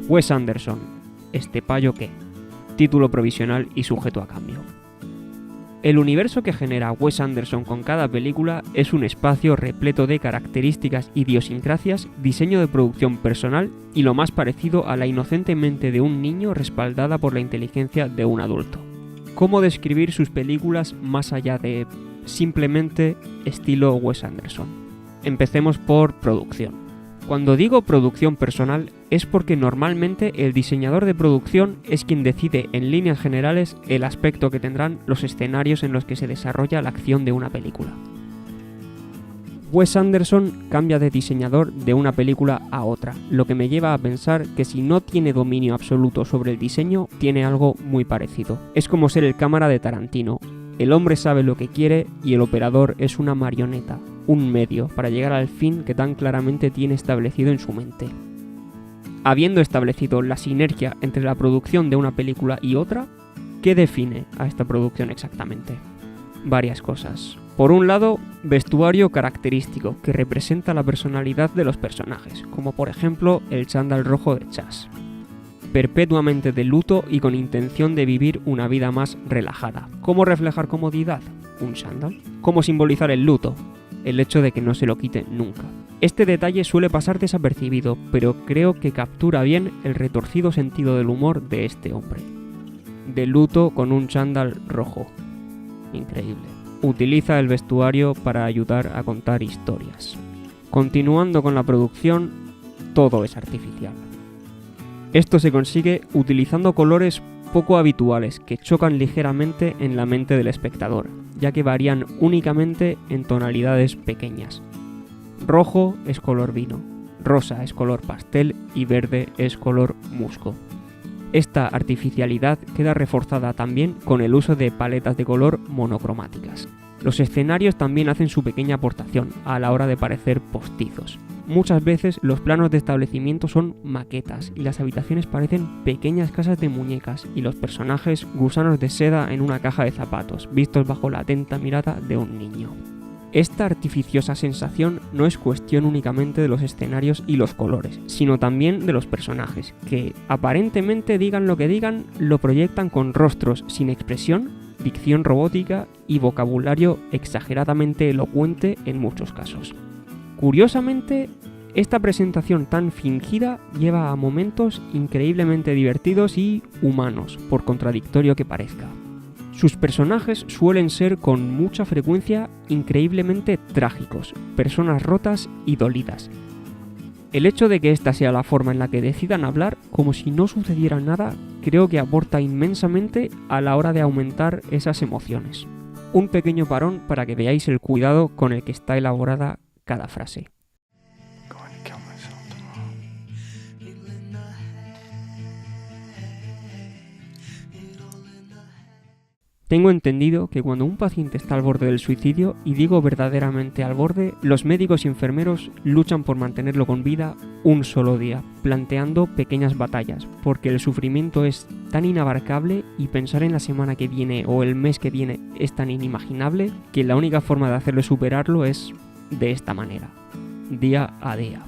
Wes Anderson, ¿este payo qué? Título provisional y sujeto a cambio. El universo que genera Wes Anderson con cada película es un espacio repleto de características, idiosincrasias, diseño de producción personal y lo más parecido a la inocente mente de un niño respaldada por la inteligencia de un adulto. ¿Cómo describir sus películas más allá de simplemente estilo Wes Anderson? Empecemos por producción. Cuando digo producción personal es porque normalmente el diseñador de producción es quien decide en líneas generales el aspecto que tendrán los escenarios en los que se desarrolla la acción de una película. Wes Anderson cambia de diseñador de una película a otra, lo que me lleva a pensar que si no tiene dominio absoluto sobre el diseño, tiene algo muy parecido. Es como ser el cámara de Tarantino. El hombre sabe lo que quiere y el operador es una marioneta, un medio para llegar al fin que tan claramente tiene establecido en su mente. Habiendo establecido la sinergia entre la producción de una película y otra, ¿qué define a esta producción exactamente? Varias cosas. Por un lado, vestuario característico que representa la personalidad de los personajes, como por ejemplo el chándal rojo de Chas. Perpetuamente de luto y con intención de vivir una vida más relajada. ¿Cómo reflejar comodidad? Un chándal. ¿Cómo simbolizar el luto? El hecho de que no se lo quite nunca. Este detalle suele pasar desapercibido, pero creo que captura bien el retorcido sentido del humor de este hombre. De luto con un chándal rojo. Increíble. Utiliza el vestuario para ayudar a contar historias. Continuando con la producción, todo es artificial. Esto se consigue utilizando colores poco habituales que chocan ligeramente en la mente del espectador, ya que varían únicamente en tonalidades pequeñas. Rojo es color vino, rosa es color pastel y verde es color musgo. Esta artificialidad queda reforzada también con el uso de paletas de color monocromáticas. Los escenarios también hacen su pequeña aportación a la hora de parecer postizos. Muchas veces los planos de establecimiento son maquetas y las habitaciones parecen pequeñas casas de muñecas y los personajes gusanos de seda en una caja de zapatos, vistos bajo la atenta mirada de un niño. Esta artificiosa sensación no es cuestión únicamente de los escenarios y los colores, sino también de los personajes, que aparentemente digan lo que digan, lo proyectan con rostros sin expresión, dicción robótica y vocabulario exageradamente elocuente en muchos casos. Curiosamente, esta presentación tan fingida lleva a momentos increíblemente divertidos y humanos, por contradictorio que parezca. Sus personajes suelen ser con mucha frecuencia increíblemente trágicos, personas rotas y dolidas. El hecho de que esta sea la forma en la que decidan hablar, como si no sucediera nada, creo que aporta inmensamente a la hora de aumentar esas emociones. Un pequeño parón para que veáis el cuidado con el que está elaborada cada frase. Tengo entendido que cuando un paciente está al borde del suicidio, y digo verdaderamente al borde, los médicos y enfermeros luchan por mantenerlo con vida un solo día, planteando pequeñas batallas, porque el sufrimiento es tan inabarcable y pensar en la semana que viene o el mes que viene es tan inimaginable que la única forma de hacerlo superarlo es de esta manera, día a día.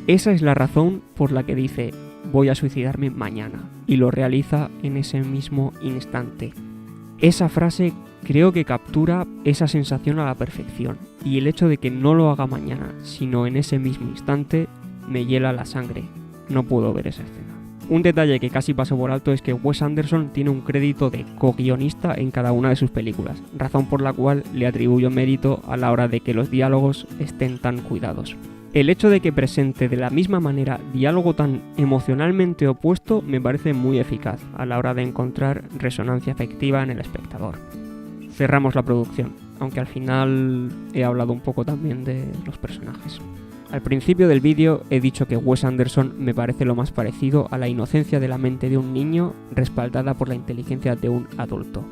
Esa es la razón por la que dice voy a suicidarme mañana y lo realiza en ese mismo instante. Esa frase creo que captura esa sensación a la perfección y el hecho de que no lo haga mañana, sino en ese mismo instante, me hiela la sangre. No puedo ver esa escena. Un detalle que casi paso por alto es que Wes Anderson tiene un crédito de co-guionista en cada una de sus películas, razón por la cual le atribuyo mérito a la hora de que los diálogos estén tan cuidados. El hecho de que presente de la misma manera diálogo tan emocionalmente opuesto me parece muy eficaz a la hora de encontrar resonancia afectiva en el espectador. Cerramos la producción, aunque al final he hablado un poco también de los personajes. Al principio del vídeo he dicho que Wes Anderson me parece lo más parecido a la inocencia de la mente de un niño respaldada por la inteligencia de un adulto.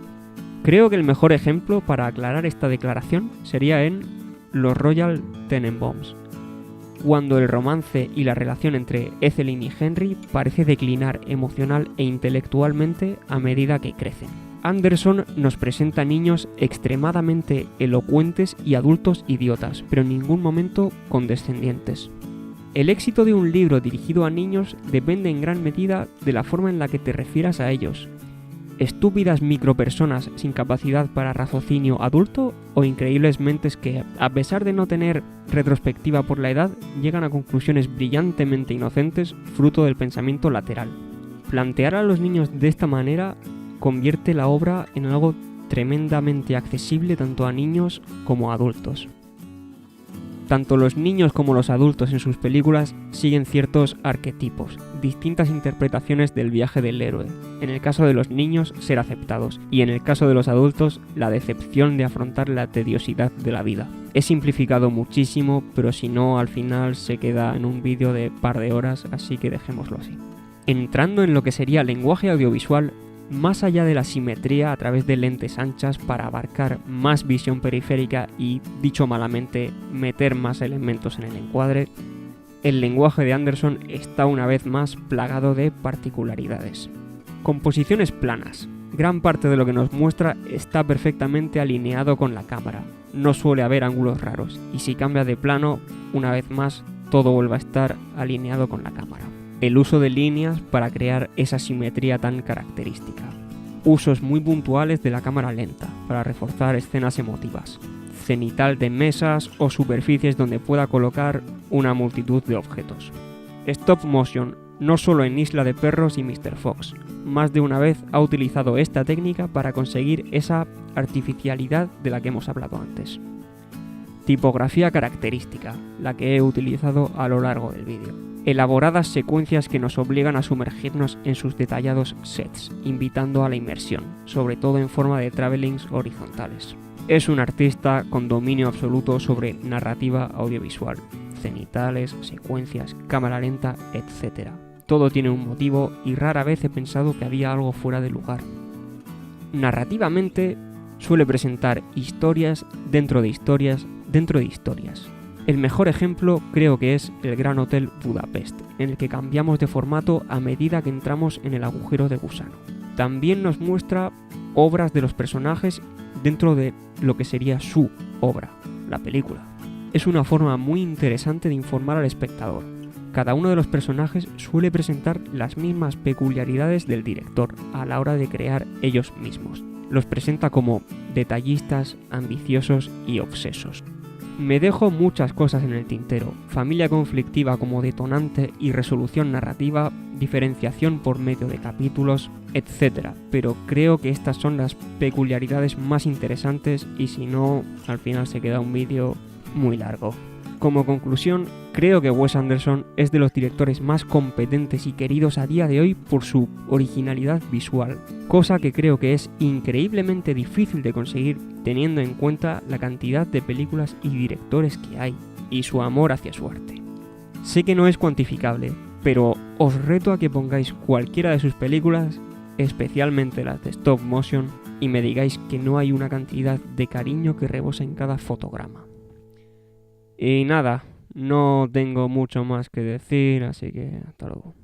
Creo que el mejor ejemplo para aclarar esta declaración sería en Los Royal Tenenbaums, cuando el romance y la relación entre Ethelyn y Henry parece declinar emocional e intelectualmente a medida que crecen. Anderson nos presenta niños extremadamente elocuentes y adultos idiotas, pero en ningún momento condescendientes. El éxito de un libro dirigido a niños depende en gran medida de la forma en la que te refieras a ellos. Estúpidas micropersonas sin capacidad para raciocinio adulto o increíbles mentes que, a pesar de no tener retrospectiva por la edad, llegan a conclusiones brillantemente inocentes fruto del pensamiento lateral. Plantear a los niños de esta manera convierte la obra en algo tremendamente accesible tanto a niños como a adultos. Tanto los niños como los adultos en sus películas siguen ciertos arquetipos, distintas interpretaciones del viaje del héroe. En el caso de los niños, ser aceptados, y en el caso de los adultos, la decepción de afrontar la tediosidad de la vida. He simplificado muchísimo, pero si no, al final se queda en un vídeo de par de horas, así que dejémoslo así. Entrando en lo que sería lenguaje audiovisual, más allá de la simetría a través de lentes anchas para abarcar más visión periférica y, dicho malamente, meter más elementos en el encuadre, el lenguaje de Anderson está una vez más plagado de particularidades. Composiciones planas. Gran parte de lo que nos muestra está perfectamente alineado con la cámara. No suele haber ángulos raros, y si cambia de plano, una vez más, todo vuelve a estar alineado con la cámara. El uso de líneas para crear esa simetría tan característica. Usos muy puntuales de la cámara lenta para reforzar escenas emotivas. Cenital de mesas o superficies donde pueda colocar una multitud de objetos. Stop motion, no solo en Isla de Perros y Mr. Fox. Más de una vez ha utilizado esta técnica para conseguir esa artificialidad de la que hemos hablado antes. Tipografía característica, la que he utilizado a lo largo del vídeo. Elaboradas secuencias que nos obligan a sumergirnos en sus detallados sets, invitando a la inmersión, sobre todo en forma de travelings horizontales. Es un artista con dominio absoluto sobre narrativa audiovisual, cenitales, secuencias, cámara lenta, etc. Todo tiene un motivo y rara vez he pensado que había algo fuera de lugar. Narrativamente, suele presentar historias dentro de historias dentro de historias. El mejor ejemplo creo que es el Gran Hotel Budapest, en el que cambiamos de formato a medida que entramos en el agujero de gusano. También nos muestra obras de los personajes dentro de lo que sería su obra, la película. Es una forma muy interesante de informar al espectador. Cada uno de los personajes suele presentar las mismas peculiaridades del director a la hora de crear ellos mismos. Los presenta como detallistas, ambiciosos y obsesos. Me dejo muchas cosas en el tintero, familia conflictiva como detonante y resolución narrativa, diferenciación por medio de capítulos, etc. Pero creo que estas son las peculiaridades más interesantes y si no, al final se queda un vídeo muy largo. Como conclusión, creo que Wes Anderson es de los directores más competentes y queridos a día de hoy por su originalidad visual, cosa que creo que es increíblemente difícil de conseguir teniendo en cuenta la cantidad de películas y directores que hay, y su amor hacia su arte. Sé que no es cuantificable, pero os reto a que pongáis cualquiera de sus películas, especialmente las de stop motion, y me digáis que no hay una cantidad de cariño que rebosa en cada fotograma. Y nada, no tengo mucho más que decir, así que hasta luego.